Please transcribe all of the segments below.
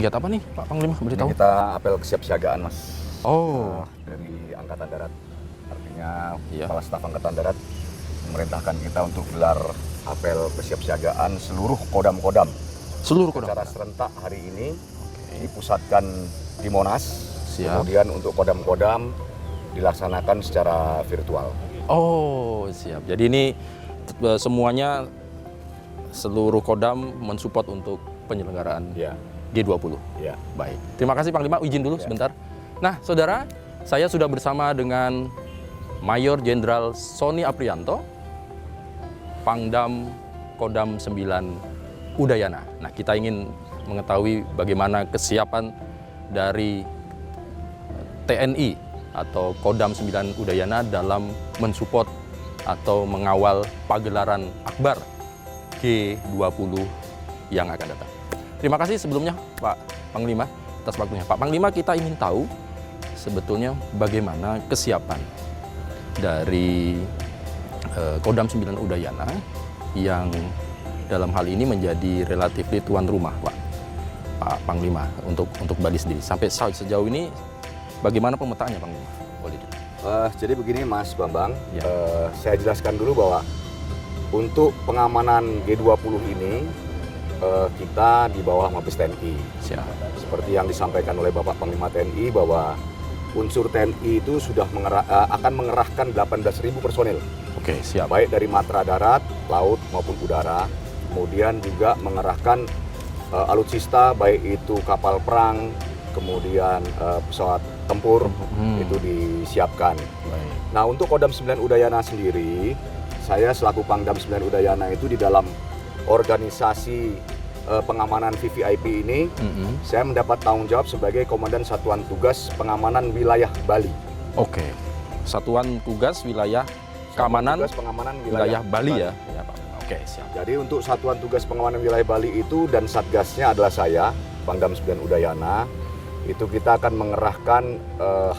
kegiatan apa nih Pak Panglima? Beritahu. Ini kita apel kesiapsiagaan Mas. Oh, Dari Angkatan Darat. Artinya Iya. Kepala Staf Angkatan Darat memerintahkan kita untuk gelar apel kesiapsiagaan seluruh kodam-kodam. seluruh kodam. Secara serentak hari ini Oke. dipusatkan di Monas. Siap. Kemudian untuk kodam-kodam dilaksanakan secara virtual. Oh, siap. Jadi ini semuanya seluruh kodam mensupport untuk penyelenggaraan Ya, G20. ya. Baik. Terima kasih Panglima. Izin dulu sebentar. Nah, Saudara, saya sudah bersama dengan Mayor Jenderal Sony Aprianto, Pangdam Kodam 9 Udayana. Nah, kita ingin mengetahui bagaimana kesiapan dari TNI atau Kodam 9 Udayana dalam mensupport atau mengawal pagelaran Akbar G20 yang akan datang. Terima kasih sebelumnya Pak Panglima atas waktunya. Pak Panglima, kita ingin tahu sebetulnya bagaimana kesiapan dari Kodam 9 Udayana yang dalam hal ini menjadi relatif tuan rumah, Pak Panglima, untuk Bali sendiri. Sampai sejauh ini bagaimana pemetaannya, Panglima? Boleh Jadi begini Mas Bambang, Ya. saya jelaskan dulu bahwa untuk pengamanan G20 ini kita di bawah Mabes TNI. Siap. Seperti yang disampaikan oleh Bapak Panglima TNI bahwa unsur TNI itu sudah akan mengerahkan 18.000 personil, Oke, siap. baik dari matra darat, laut maupun udara. Kemudian juga mengerahkan alutsista, baik itu kapal perang, kemudian pesawat tempur, itu disiapkan. Baik. Nah, untuk Kodam 9 Udayana sendiri, saya selaku Pangdam 9 Udayana itu di dalam organisasi pengamanan VVIP ini, saya mendapat tanggung jawab sebagai Komandan Satuan Tugas Pengamanan Wilayah Bali. Oke. Satuan Tugas Wilayah Keamanan Tugas Pengamanan Wilayah Bali ya. Ya, Pak. Oke, siap. Jadi untuk Satuan Tugas Pengamanan Wilayah Bali itu dan satgasnya adalah saya, Pangdam 9 Udayana. Itu kita akan mengerahkan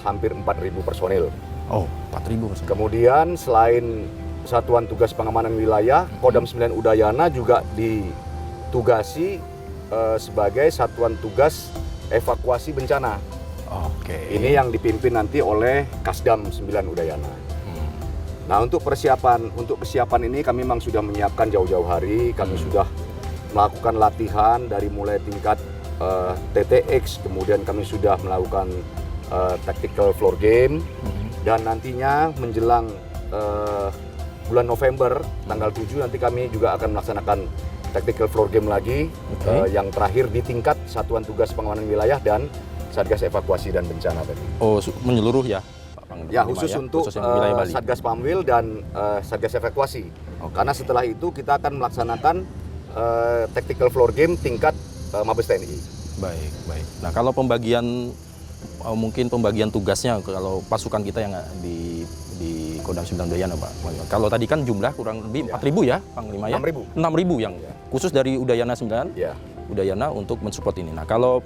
hampir 4.000 personil. Oh, 4.000 personil. Kemudian selain Satuan Tugas Pengamanan Wilayah, Kodam 9 Udayana juga ditugasi sebagai Satuan Tugas Evakuasi Bencana. Oke. Ini yang dipimpin nanti oleh Kasdam 9 Udayana. Nah, untuk kesiapan ini kami memang sudah menyiapkan jauh-jauh hari. Kami sudah melakukan latihan dari mulai tingkat TTX, kemudian kami sudah melakukan tactical floor game, dan nantinya menjelang bulan November tanggal 7 nanti kami juga akan melaksanakan tactical floor game lagi, yang terakhir di tingkat Satuan Tugas Pengamanan Wilayah dan Satgas Evakuasi dan Bencana tadi. Oh, menyeluruh ya, Pak Panglima? Ya, khusus untuk khusus yang wilayah Bali. Satgas Pamwil dan Satgas Evakuasi. Oke. Karena setelah itu kita akan melaksanakan tactical floor game tingkat Mabes TNI. Baik, baik. Nah, kalau pembagian mungkin pembagian tugasnya kalau pasukan kita yang di Kodam 9 Udayana, Pak. Kalau tadi kan jumlah kurang lebih 4.000 ya, Panglima ya? 6.000. 6.000 yang khusus dari Udayana 9, Ya. Udayana untuk mensupport ini. Nah, kalau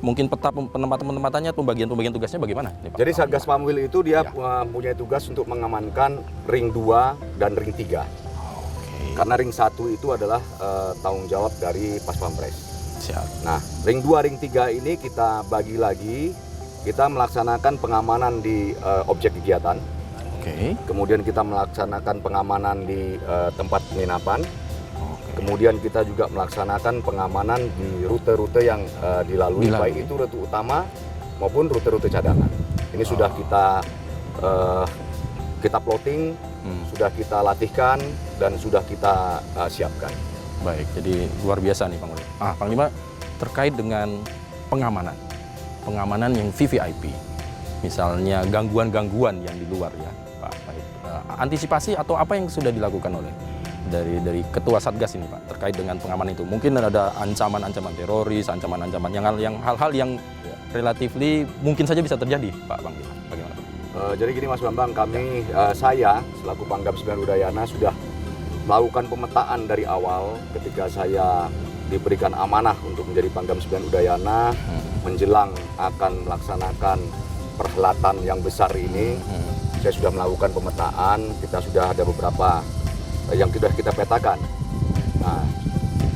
mungkin peta penempatannya, pembagian tugasnya bagaimana nih, Pak? Jadi Satgas Pamwil itu dia Ya. punya tugas untuk mengamankan ring 2 dan ring 3. Oke. Karena ring 1 itu adalah tanggung jawab dari Pas Pampres. Siap. Nah, ring 2, ring 3 ini kita bagi lagi. Kita melaksanakan pengamanan di objek kegiatan. Oke. Kemudian kita melaksanakan pengamanan di tempat penginapan. Oke. Kemudian kita juga melaksanakan pengamanan di rute-rute yang dilalui, baik itu rute utama maupun rute-rute cadangan. Ini sudah kita plotting, sudah kita latihkan, dan sudah kita siapkan. Baik, jadi luar biasa nih Panglima. Panglima, terkait dengan pengamanan yang VVIP, misalnya gangguan-gangguan yang di luar ya, Pak. Baik. Antisipasi atau apa yang sudah dilakukan oleh dari Ketua Satgas ini, Pak, terkait dengan pengamanan itu? Mungkin ada ancaman-ancaman teroris, ancaman-ancaman yang hal-hal yang relatifly mungkin saja bisa terjadi, Pak Panglima. Bagaimana, Pak? Jadi gini Mas Bambang, saya selaku Pangdam 9 Udayana sudah melakukan pemetaan dari awal ketika saya diberikan amanah untuk menjadi Pangdam 9 Udayana menjelang akan melaksanakan perhelatan yang besar ini. Saya sudah melakukan pemetaan, kita sudah ada beberapa yang sudah kita petakan. Nah,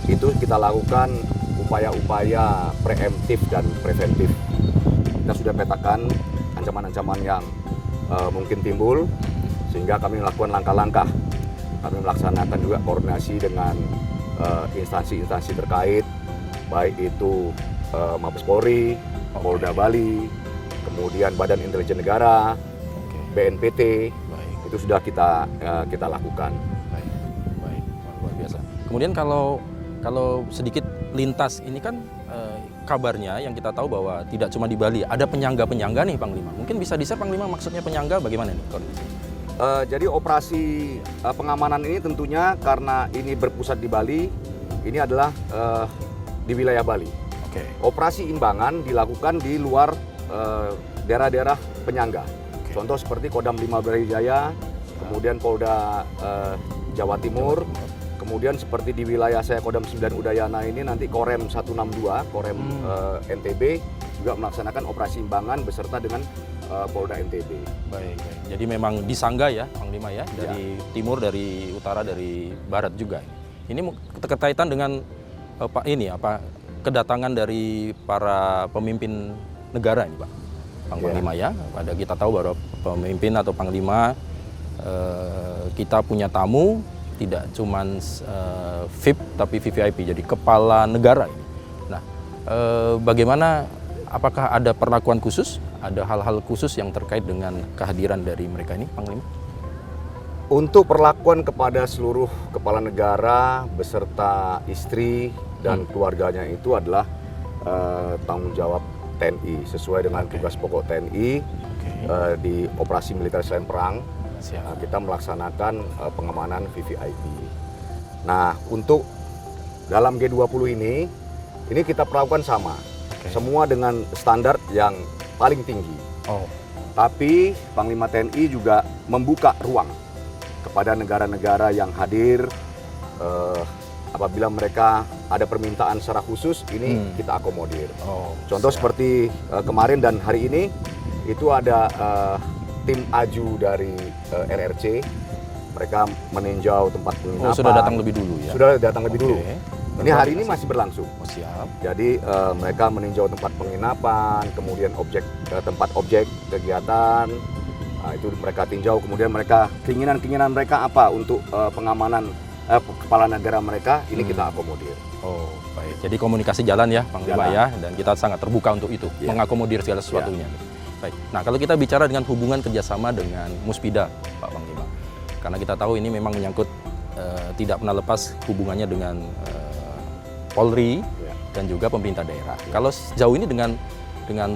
itu kita lakukan upaya-upaya preemptif dan preventif. Kita sudah petakan ancaman-ancaman yang mungkin timbul, sehingga kami melakukan langkah-langkah. Kami melaksanakan juga koordinasi dengan instansi-instansi terkait, baik itu Mabes Polri, Polda Bali, kemudian Badan Intelijen Negara, BNPT, itu sudah kita lakukan. Baik, luar biasa. Kemudian kalau sedikit lintas ini kan kabarnya yang kita tahu bahwa tidak cuma di Bali, ada penyangga-penyangga nih Panglima. Mungkin bisa di-share Panglima maksudnya penyangga bagaimana nih kondisi? Jadi operasi pengamanan ini tentunya karena ini berpusat di Bali, ini adalah di wilayah Bali. Oke. Operasi imbangan dilakukan di luar daerah-daerah penyangga. Contoh seperti Kodam 5 Brawijaya, kemudian Polda Jawa Timur, kemudian seperti di wilayah saya Kodam 9 Udayana ini nanti Korem 162, Korem NTB juga melaksanakan operasi imbangan beserta dengan Polda NTB. Baik. Jadi memang disangga ya Panglima ya, dari timur, dari utara, dari barat juga. Ini keterkaitan dengan kedatangan dari para pemimpin negara ini Pak Panglima ya. Pada kita tahu bahwa pemimpin atau Panglima kita punya tamu tidak cuman VIP tapi VVIP, jadi kepala negara ini. Nah, bagaimana, apakah ada perlakuan khusus, ada hal-hal khusus yang terkait dengan kehadiran dari mereka ini Panglima? Untuk perlakuan kepada seluruh kepala negara beserta istri dan keluarganya itu adalah tanggung jawab TNI sesuai dengan tugas pokok TNI di operasi militer selain perang. Kita melaksanakan pengamanan VVIP. Nah, untuk dalam G20 ini kita perlakukan sama, semua dengan standar yang paling tinggi. Tapi Panglima TNI juga membuka ruang kepada negara-negara yang hadir. Apabila mereka ada permintaan secara khusus, ini kita akomodir. Contoh seperti kemarin dan hari ini itu ada tim AJU dari RRC. Mereka meninjau tempat penginapan. Sudah datang lebih dulu ya? Sudah datang lebih dulu. Ini hari ini masih berlangsung. Siap. Jadi mereka meninjau tempat penginapan, kemudian tempat objek kegiatan. Itu mereka tinjau, kemudian mereka keinginan mereka apa untuk pengamanan kepala negara mereka, ini kita akomodir. Baik. Jadi komunikasi jalan ya Panglima ya, dan kita sangat terbuka untuk itu, mengakomodir segala sesuatunya. Baik. Nah, kalau kita bicara dengan hubungan kerjasama dengan Muspida, Pak Panglima, karena kita tahu ini memang menyangkut tidak pernah lepas hubungannya dengan Polri dan juga pemerintah daerah. Kalau sejauh ini dengan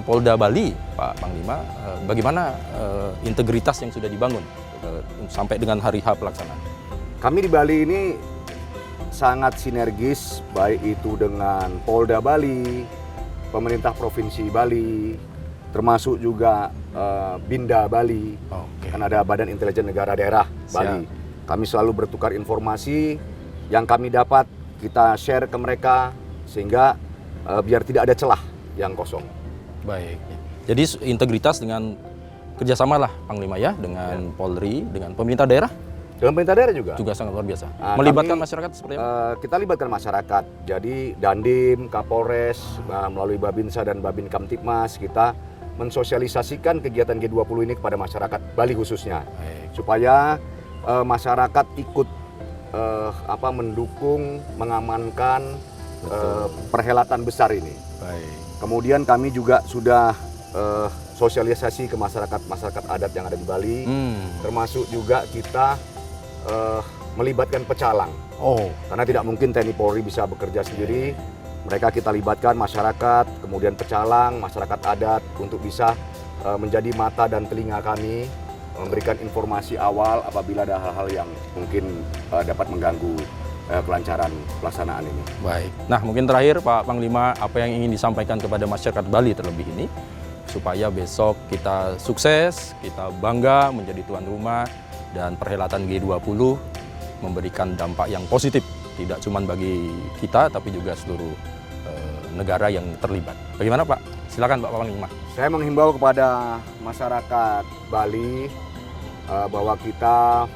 Polda Bali, Pak Panglima, bagaimana integritas yang sudah dibangun sampai dengan hari H pelaksanaan? Kami di Bali ini sangat sinergis, baik itu dengan Polda Bali, pemerintah Provinsi Bali, termasuk juga Binda Bali, kan ada Badan Intelijen Negara Daerah Bali. Kami selalu bertukar informasi yang kami dapat, kita share ke mereka sehingga biar tidak ada celah yang kosong. Baik. Jadi integritas dengan kerjasama lah Panglima ya, dengan Polri, dengan pemerintah daerah. Dengan pemerintah daerah juga sangat luar biasa. Melibatkan masyarakat seperti apa? Kita libatkan masyarakat. Jadi Dandim, Kapolres, melalui Babinsa dan Babin Kamtipmas, kita mensosialisasikan kegiatan G20 ini kepada masyarakat Bali khususnya, supaya masyarakat ikut mendukung, mengamankan perhelatan besar ini. Kemudian kami juga sudah sosialisasi ke masyarakat adat yang ada di Bali, termasuk juga kita melibatkan pecalang. Karena tidak mungkin TNI Polri bisa bekerja sendiri. Mereka kita libatkan masyarakat, kemudian pecalang, masyarakat adat untuk bisa menjadi mata dan telinga kami, memberikan informasi awal apabila ada hal-hal yang mungkin dapat mengganggu kelancaran pelaksanaan ini. Baik. Nah, mungkin terakhir Pak Panglima, apa yang ingin disampaikan kepada masyarakat Bali terlebih ini supaya besok kita sukses, kita bangga menjadi tuan rumah dan perhelatan G20 memberikan dampak yang positif, tidak cuma bagi kita tapi juga seluruh negara yang terlibat. Bagaimana Pak? Silakan Pak Panglima. Saya menghimbau kepada masyarakat Bali bahwa kita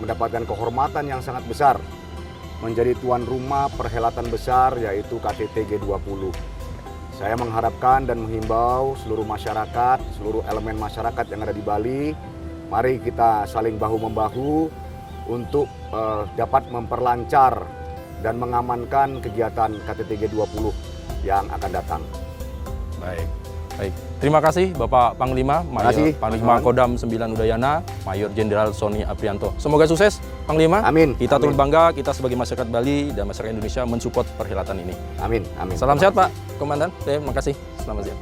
mendapatkan kehormatan yang sangat besar menjadi tuan rumah perhelatan besar yaitu KTT G20. Saya mengharapkan dan menghimbau seluruh masyarakat, seluruh elemen masyarakat yang ada di Bali, mari kita saling bahu-membahu untuk dapat memperlancar dan mengamankan kegiatan KTT G20 yang akan datang. Baik. Terima kasih Bapak Panglima, Panglima Kodam 9 Udayana, Mayor Jenderal Sony Aprianto. Semoga sukses, Panglima. Amin. Kita turut bangga, kita sebagai masyarakat Bali dan masyarakat Indonesia mensupport perhelatan ini. Amin. Salam sehat Pak Komandan. Terima kasih. Selamat siang.